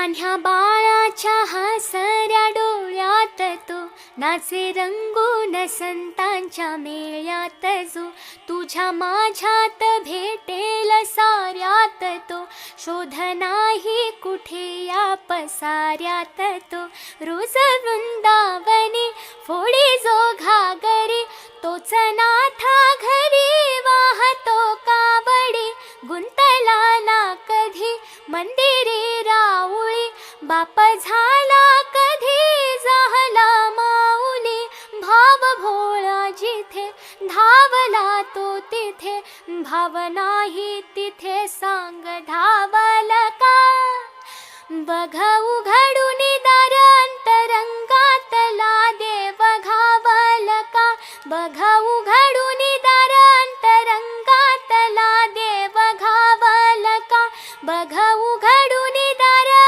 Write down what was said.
लहान्या बाळाच्या हसऱ्या डोळ्यात तो नाचे रंगून संतांच्या मेळ्यात जो तुझ्या माझ्यात भेटेल साऱ्यात तो शोध नाही कुठे या पसाऱ्यात तो रोज वृंदावनी फोडी जो घागरी तोच नाथा घरी वाहतो कावडी गुंतला ना कधी मंदिरी राऊळी बाप झाला कधी झाला माऊली भाव भोळा जिथे धावला तो तिथे भाव नाही तिथे सांग धावल का बघ उघडू